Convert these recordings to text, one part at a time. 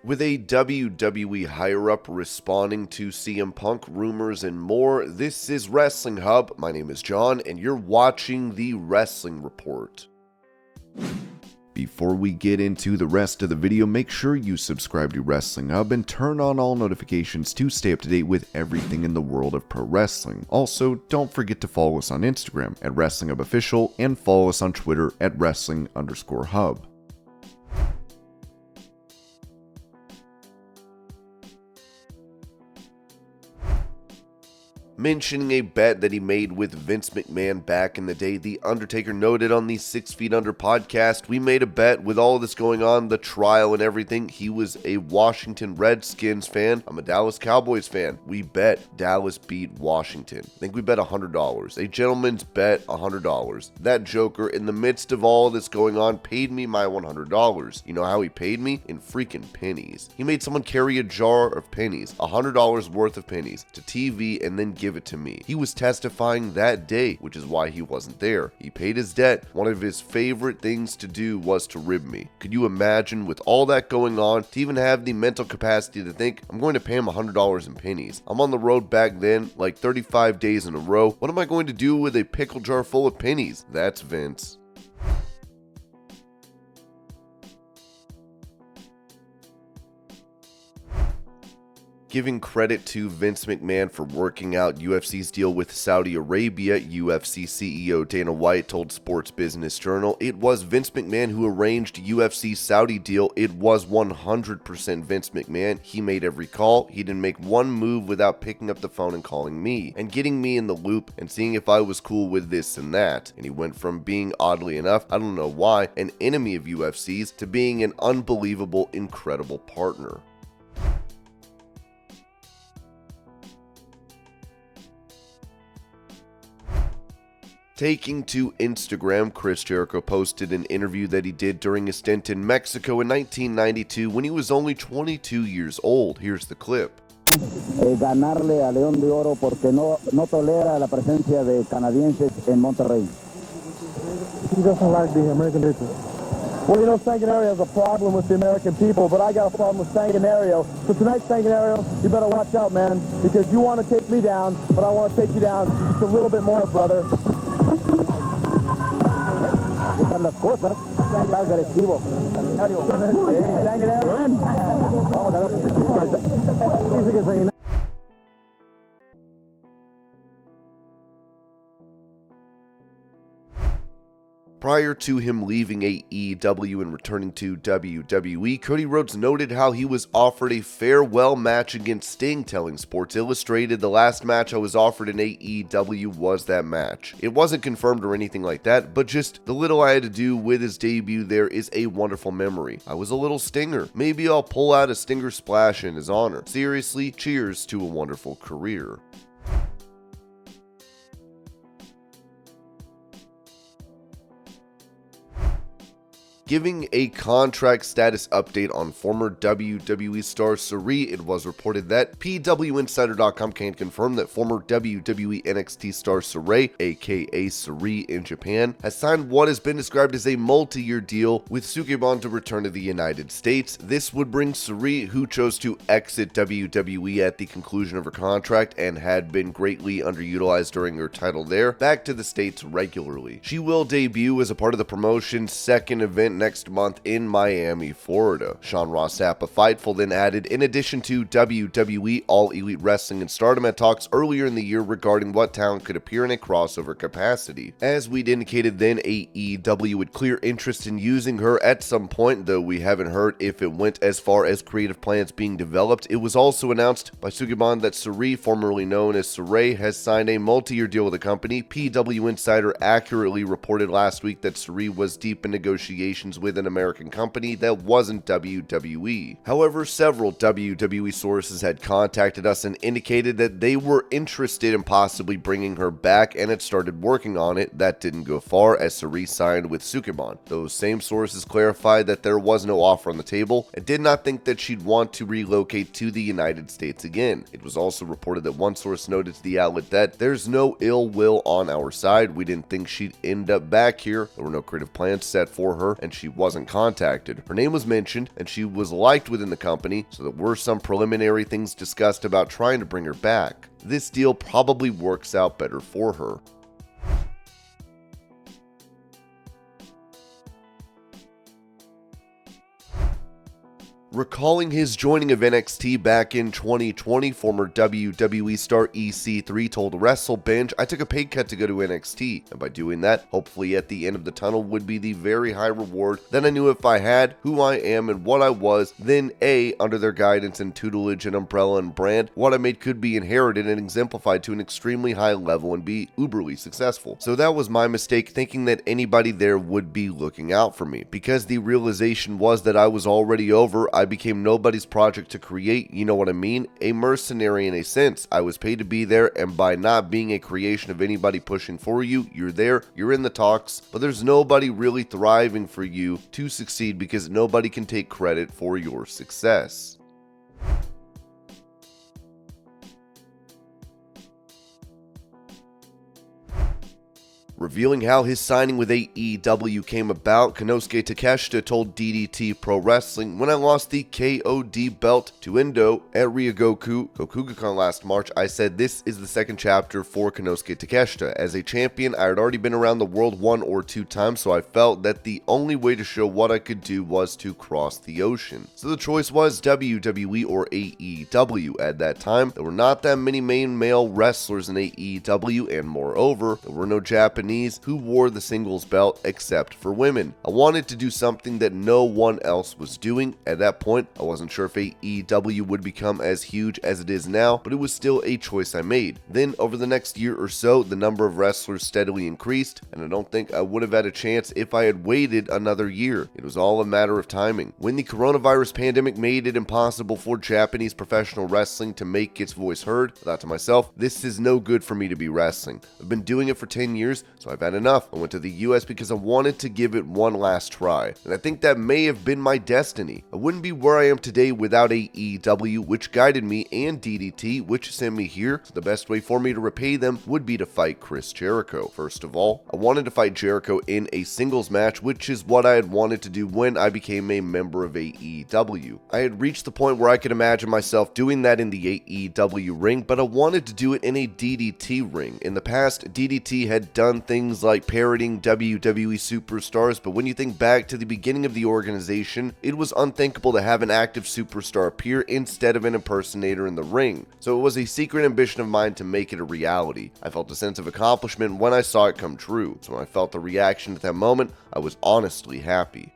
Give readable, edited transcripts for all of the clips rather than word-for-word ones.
With a WWE higher-up responding to CM Punk rumors and more, this is Wrestling Hub. My name is John, and you're watching the Wrestling Report. Before we get into the rest of the video, make sure you subscribe to Wrestling Hub and turn on all notifications to stay up to date with everything in the world of pro wrestling. Also, don't forget to follow us on Instagram at Wrestling Hub Official and follow us on Twitter at Wrestling_Hub. Mentioning a bet that he made with Vince McMahon back in the day, The Undertaker noted on the 6 Feet Under podcast, we made a bet with all this going on, the trial and everything. He was a Washington Redskins fan. I'm a Dallas Cowboys fan. We bet Dallas beat Washington. I think we bet $100. A gentleman's bet, $100. That joker, in the midst of all this going on, paid me my $100. You know how he paid me? In freaking pennies. He made someone carry a jar of pennies, $100 worth of pennies, to TV and then give it to me. He was testifying that day, which is why he wasn't there. He paid his debt. One of his favorite things to do was to rib me. Could you imagine, with all that going on, to even have the mental capacity to think, I'm going to pay him $100 in pennies? I'm on the road back then, like 35 days in a row. What am I going to do with a pickle jar full of pennies? That's Vince. Giving credit to Vince McMahon for working out UFC's deal with Saudi Arabia, UFC CEO Dana White told Sports Business Journal it was Vince McMahon who arranged UFC Saudi deal. It was 100% Vince McMahon. He made every call. He didn't make one move without picking up the phone and calling me and getting me in the loop and seeing if I was cool with this and that. And he went from being, oddly enough, I don't know why, an enemy of UFC's to being an unbelievable, incredible partner. Taking to Instagram, Chris Jericho posted an interview that he did during a stint in Mexico in 1992 when he was only 22 years old. Here's the clip. Ganarle a León de Oro porque no tolera la presencia de canadienses en Monterrey. He doesn't like the American people. Well, you know, Sanguinario has a problem with the American people, but I got a problem with Sanguinario. So tonight, Sanguinario, you better watch out, man, because you want to take me down, but I want to take you down just a little bit more, brother. Las cosas, está agresivo. Prior to him leaving AEW and returning to WWE, Cody Rhodes noted how he was offered a farewell match against Sting, telling Sports Illustrated, the last match I was offered in AEW was that match. It wasn't confirmed or anything like that, but just the little I had to do with his debut there is a wonderful memory. I was a little Stinger. Maybe I'll pull out a Stinger splash in his honor. Seriously, cheers to a wonderful career. Giving a contract status update on former WWE star Sareee, it was reported that PWInsider.com can confirm that former WWE NXT star Sareee, aka Sareee in Japan, has signed what has been described as a multi-year deal with Sukeban to return to the United States. This would bring Sareee, who chose to exit WWE at the conclusion of her contract and had been greatly underutilized during her title there, back to the States regularly. She will debut as a part of the promotion's second event next month in Miami, Florida. Sean Ross Sapp of Fightful then added, in addition to WWE, All Elite Wrestling and Stardom had talks earlier in the year regarding what talent could appear in a crossover capacity. As we'd indicated then, AEW would clear interest in using her at some point, though we haven't heard if it went as far as creative plans being developed. It was also announced by Sukeban that Sareee, formerly known as Sareee, has signed a multi-year deal with the company. PW Insider accurately reported last week that Sareee was deep in negotiations with an American company that wasn't WWE. However, several WWE sources had contacted us and indicated that they were interested in possibly bringing her back and had started working on it. That didn't go far as Sareee signed with Sukeban. Those same sources clarified that there was no offer on the table and did not think that she'd want to relocate to the United States again. It was also reported that one source noted to the outlet that there's no ill will on our side. We didn't think she'd end up back here. There were no creative plans set for her, and she wasn't contacted. Her name was mentioned, and she was liked within the company, so there were some preliminary things discussed about trying to bring her back. This deal probably works out better for her. Recalling his joining of NXT back in 2020, former WWE star EC3 told WrestleBinge, "I took a pay cut to go to NXT, and by doing that, hopefully at the end of the tunnel would be the very high reward that I knew if I had who I am and what I was, then A, under their guidance and tutelage and umbrella and brand, what I made could be inherited and exemplified to an extremely high level and be uberly successful. So that was my mistake, thinking that anybody there would be looking out for me, because the realization was that I was already over. I became nobody's project to create, you know what I mean? A mercenary in a sense. I was paid to be there, and by not being a creation of anybody pushing for you, you're there, you're in the talks, but there's nobody really thriving for you to succeed because nobody can take credit for your success." Revealing how his signing with AEW came about, Konosuke Takeshita told DDT Pro Wrestling, "When I lost the KOD belt to Endo at Ryogoku Kokugakan last March, I said this is the second chapter for Konosuke Takeshita. As a champion, I had already been around the world 1 or 2 times, so I felt that the only way to show what I could do was to cross the ocean. So the choice was WWE or AEW. At that time, there were not that many main male wrestlers in AEW, and moreover, there were no Japanese who wore the singles belt except for women. I wanted to do something that no one else was doing. At that point, I wasn't sure if AEW would become as huge as it is now, but it was still a choice I made. Then, over the next year or so, the number of wrestlers steadily increased, and I don't think I would have had a chance if I had waited another year. It was all a matter of timing. When the coronavirus pandemic made it impossible for Japanese professional wrestling to make its voice heard, I thought to myself, this is no good for me to be wrestling. I've been doing it for 10 years, so I've had enough. I went to the US because I wanted to give it one last try, and I think that may have been my destiny. I wouldn't be where I am today without AEW, which guided me, and DDT, which sent me here, so the best way for me to repay them would be to fight Chris Jericho. First of all, I wanted to fight Jericho in a singles match, which is what I had wanted to do when I became a member of AEW. I had reached the point where I could imagine myself doing that in the AEW ring, but I wanted to do it in a DDT ring. In the past, DDT had done things like parroting WWE superstars, but when you think back to the beginning of the organization, it was unthinkable to have an active superstar appear instead of an impersonator in the ring. So it was a secret ambition of mine to make it a reality. I felt a sense of accomplishment when I saw it come true. So when I felt the reaction at that moment, I was honestly happy.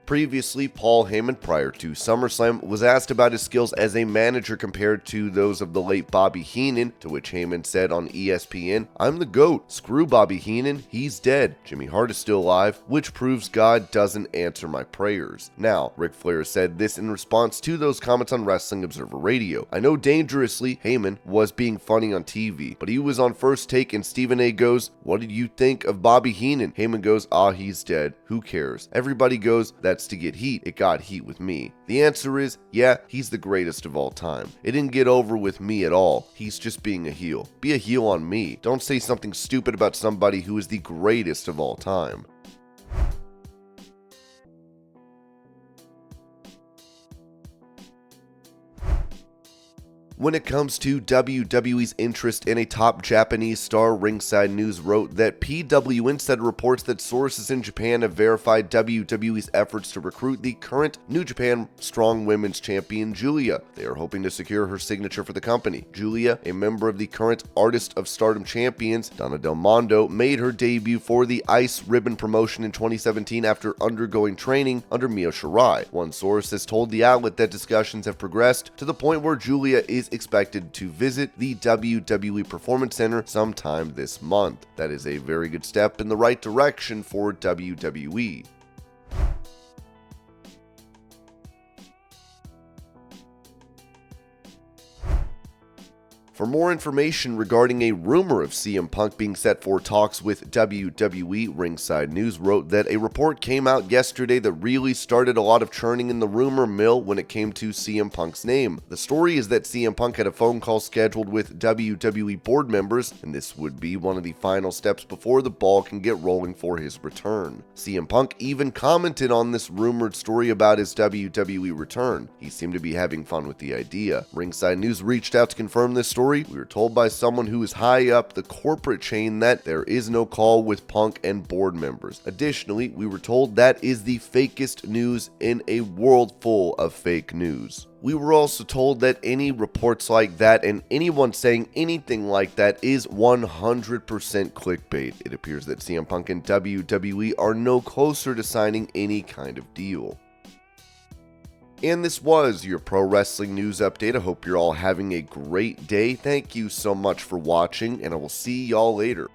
Previously, Paul Heyman, prior to SummerSlam, was asked about his skills as a manager compared to those of the late Bobby Heenan, to which Heyman said on ESPN, "I'm the GOAT. Screw Bobby Heenan, he's dead. Jimmy Hart is still alive, which proves God doesn't answer my prayers." Now, Ric Flair said this in response to those comments on Wrestling Observer Radio. "I know dangerously Heyman was being funny on TV, but he was on First Take and Stephen A goes, 'What did you think of Bobby Heenan?' Heyman goes, 'Ah, he's dead. Who cares?' Everybody goes, 'That's to get heat. It got heat with me.' The answer is, yeah, he's the greatest of all time. It didn't get over with me at all. He's just being a heel. Be a heel on me. Don't say something stupid about somebody who is the greatest of all time." When it comes to WWE's interest in a top Japanese star, Ringside News wrote that PW Insider reports that sources in Japan have verified WWE's efforts to recruit the current New Japan Strong Women's Champion, Giulia. They are hoping to secure her signature for the company. Giulia, a member of the current Artist of Stardom champions, Donna Del Mondo, made her debut for the Ice Ribbon promotion in 2017 after undergoing training under Mio Shirai. One source has told the outlet that discussions have progressed to the point where Giulia is expected to visit the WWE Performance Center sometime this month. That is a very good step in the right direction for WWE. For more information regarding a rumor of CM Punk being set for talks with WWE, Ringside News wrote that a report came out yesterday that really started a lot of churning in the rumor mill when it came to CM Punk's name. The story is that CM Punk had a phone call scheduled with WWE board members, and this would be one of the final steps before the ball can get rolling for his return. CM Punk even commented on this rumored story about his WWE return. He seemed to be having fun with the idea. Ringside News reached out to confirm this story. We were told by someone who is high up the corporate chain that there is no call with Punk and board members. Additionally, we were told that is the fakest news in a world full of fake news. We were also told that any reports like that and anyone saying anything like that is 100% clickbait. It appears that CM Punk and WWE are no closer to signing any kind of deal. And this was your pro wrestling news update. I hope you're all having a great day. Thank you so much for watching, and I will see y'all later.